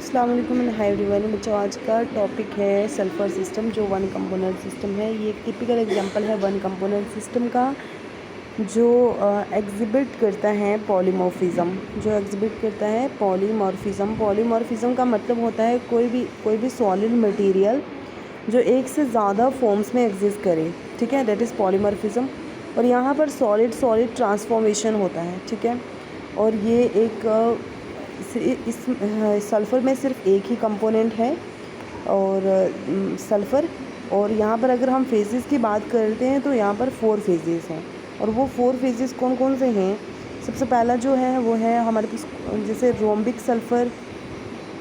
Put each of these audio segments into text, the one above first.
अस्सलाम वालेकुम and hi everyone. बच्चों, आज का टॉपिक है सल्फर सिस्टम, जो वन कंपोनेंट सिस्टम है। ये एक टिपिकल एग्जांपल है वन कंपोनेंट सिस्टम का, जो एग्जिबिट करता है पॉलीमॉर्फिज्म। पॉलीमॉर्फिज्म का मतलब होता है कोई भी सॉलिड मटेरियल जो एक से ज़्यादा फॉर्म्स में एग्जिस्ट करे, ठीक है, दैट इज़ पॉलीमॉर्फिज्म। और यहाँ पर सॉलिड ट्रांसफॉर्मेशन होता है, ठीक है। और ये एक इस सल्फ़र में सिर्फ एक ही कंपोनेंट है और सल्फ़र। और यहाँ पर अगर हम फेजेस की बात करते हैं तो यहाँ पर 4 फेजेस हैं। और वो 4 फेजेस कौन कौन से हैं? सबसे पहला जो है वो है हमारे पास जैसे रोम्बिक सल्फ़र,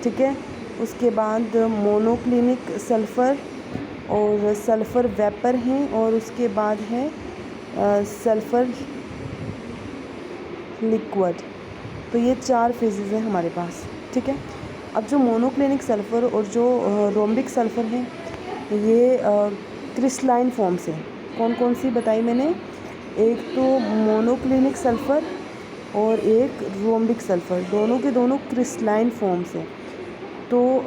ठीक है। उसके बाद मोनोक्लिनिक सल्फ़र और सल्फ़र वेपर हैं। और उसके बाद है सल्फ़र लिक्विड। तो ये 4 फेजेस हैं हमारे पास, ठीक है। अब जो मोनोक्लिनिक सल्फ़र और जो रोम्बिक सल्फ़र है, ये क्रिस्टलाइन फॉर्म से। कौन कौन सी बताई मैंने? एक तो मोनोक्लिनिक सल्फ़र और एक रोम्बिक सल्फ़र, दोनों के दोनों क्रिस्टलाइन फॉर्म से। तो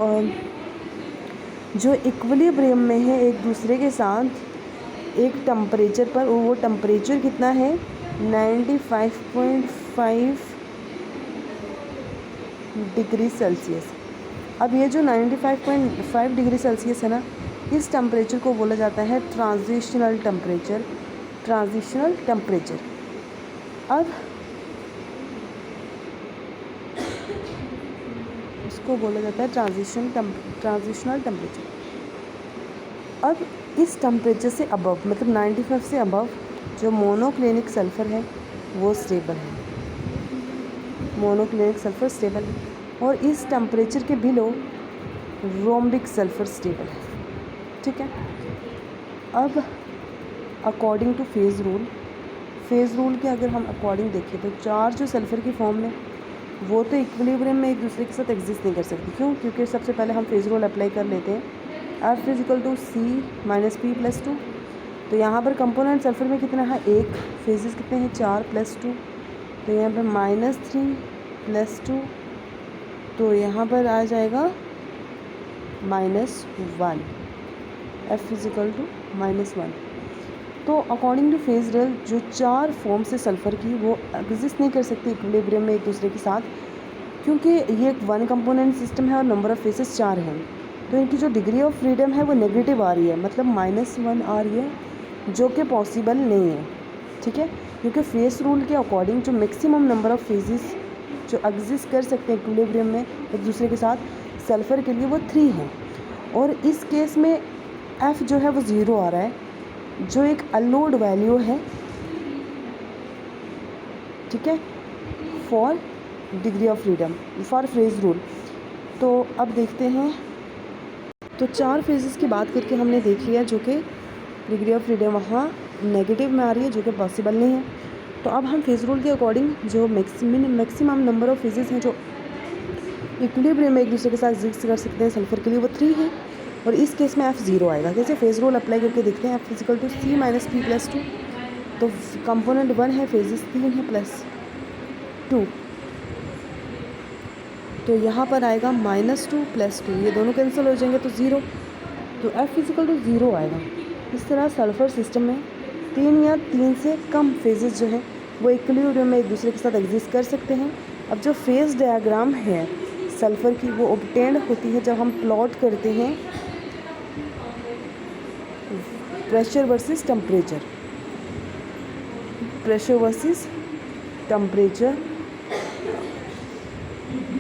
जो इक्विलिब्रियम में है एक दूसरे के साथ एक टेम्परेचर पर, वो टेम्परेचर कितना है? 95.5 डिग्री सेल्सियस। अब ये जो 95.5 डिग्री सेल्सियस है ना, इस टेम्परेचर को बोला जाता है ट्रांजिशनल टेम्परेचर। अब इसको बोला जाता है ट्रांजिशनल टेम्परेचर। अब इस टेम्परेचर से अबव, मतलब 95 से अबव, जो मोनोक्लिनिक सल्फ़र है वो स्टेबल है। और इस टेम्परेचर के बिलो रोम्बिक सल्फ़र स्टेबल है, ठीक है। अब अकॉर्डिंग टू फेज़ रूल के अगर हम अकॉर्डिंग देखें तो 4 जो सल्फ़र की फॉर्म में, वो तो इक्विलिब्रियम में एक दूसरे के साथ एग्जिस्ट नहीं कर सकती। क्यों? क्योंकि सबसे पहले हम फेज़ रूल अप्लाई कर लेते हैं। F = C - P + 2। तो यहाँ पर कंपोनेंट सल्फ़र में कितना है? 1। फेजेस कितने हैं? 4 + 2। तो यहाँ पर -3 + 2, तो यहाँ पर आ जाएगा -1। F = -1। तो अकॉर्डिंग टू फेज़ रूल जो 4 फॉर्म से सल्फ़र की, वो एग्जिस्ट नहीं कर सकती इक्विलिब्रियम में एक दूसरे के साथ, क्योंकि ये एक वन कंपोनेंट सिस्टम है और नंबर ऑफ़ फेसेस 4 हैं। तो इनकी जो डिग्री ऑफ फ्रीडम है वो नेगेटिव आ रही है, मतलब -1 आ रही है, जो कि पॉसिबल नहीं है, ठीक है। क्योंकि फेज़ रूल के अकॉर्डिंग जो मैक्सिमम नंबर ऑफ़ फेजेस जो एग्जिस्ट कर सकते हैं इक्विलिब्रियम में एक दूसरे के साथ, सल्फ़र के लिए वो 3 हैं। और इस केस में F जो है वो 0 आ रहा है, जो एक अलोड वैल्यू है, ठीक है, for degree of freedom, for phase rule. तो अब देखते हैं। तो 4 फेजेस की बात करके हमने देख लिया, जो कि डिग्री ऑफ फ्रीडम वहाँ नेगेटिव में आ रही है, जो कि पॉसिबल नहीं है। तो अब हम फेज़ रूल के अकॉर्डिंग जो मैक्सिमम नंबर ऑफ़ फेजेस हैं जो इक्विलिब्रियम में एक दूसरे के साथ एग्जिस्ट कर सकते हैं सल्फ़र के लिए, वो 3 है। और इस केस में F 0 आएगा। कैसे? फेज़ रूल अप्लाई करके देखते हैं। F = C - P + 2। तो कंपोनेंट 1 है, फेजेस 3 है +2, तो यहाँ पर आएगा -2 + 2, ये दोनों कैंसिल हो जाएंगे तो 0। तो F = 0 आएगा। इस तरह सल्फ़र सिस्टम में 3 या 3 से कम फेजेस जो हैं वो इक्विलिब्रियम में एक दूसरे के साथ एग्जिस्ट कर सकते हैं। अब जो फेज़ डायग्राम है सल्फ़र की, वो ऑब्टेन्ड होती है जब हम प्लॉट करते हैं प्रेशर वर्सेस टेम्परेचर,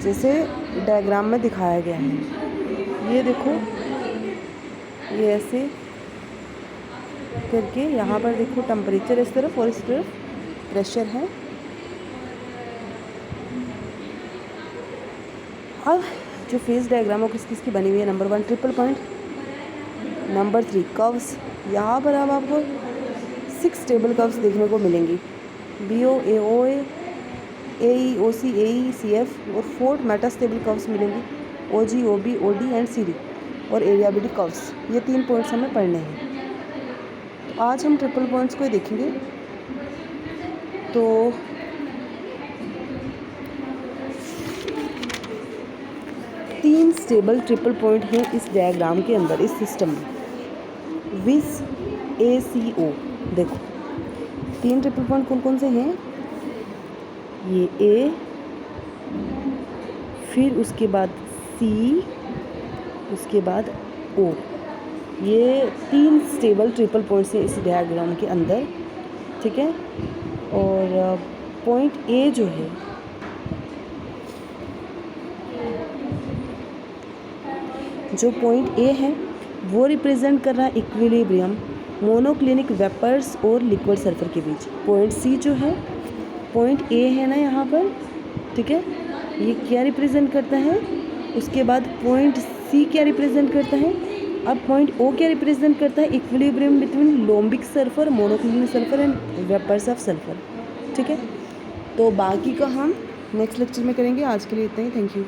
जैसे डायग्राम में दिखाया गया है। ये देखो, ये ऐसे करके यहाँ पर देखो टेम्परेचर इस तरफ और इस तरफ प्रेशर है। अब जो फेज़ डायग्राम है किस किस की बनी हुई है? Number 1 triple point, number 3 curves. यहाँ पर अब आपको 6 स्टेबल कर्व्स देखने को मिलेंगी, BO, AOA, AE, OC, AE, CF। और 4 मेटास्टेबल कर्व्स मिलेंगी, OG, OB, OD and CD। और एरियाबिलिटी कर्व्स। ये 3 पॉइंट्स हमें पढ़ने हैं। तो आज हम ट्रिपल पॉइंट्स को ही देखेंगे। तो 3 स्टेबल ट्रिपल पॉइंट हैं इस डायग्राम के अंदर, इस सिस्टम में। विस ACO, देखो 3 ट्रिपल पॉइंट कौन कौन से हैं? ये A, फिर उसके बाद C, उसके बाद O। ये 3 स्टेबल ट्रिपल पॉइंट्स हैं इस डायग्राम के अंदर, ठीक है। और पॉइंट A जो है, जो पॉइंट A है वो रिप्रेजेंट कर रहा है इक्विलिब्रियम मोनोक्लिनिक वेपर्स और लिक्विड सल्फर के बीच। पॉइंट C जो है, पॉइंट A है ना यहाँ पर, ठीक है, ये क्या रिप्रेजेंट करता है? उसके बाद पॉइंट C क्या रिप्रेजेंट करता है? अब पॉइंट O क्या रिप्रेजेंट करता है? Equilibrium between rhombic sulphur, monoclinic sulphur and vapours of sulphur, ठीक है। तो बाकी का हम नेक्स्ट लेक्चर में करेंगे। आज के लिए इतना ही। Thank you.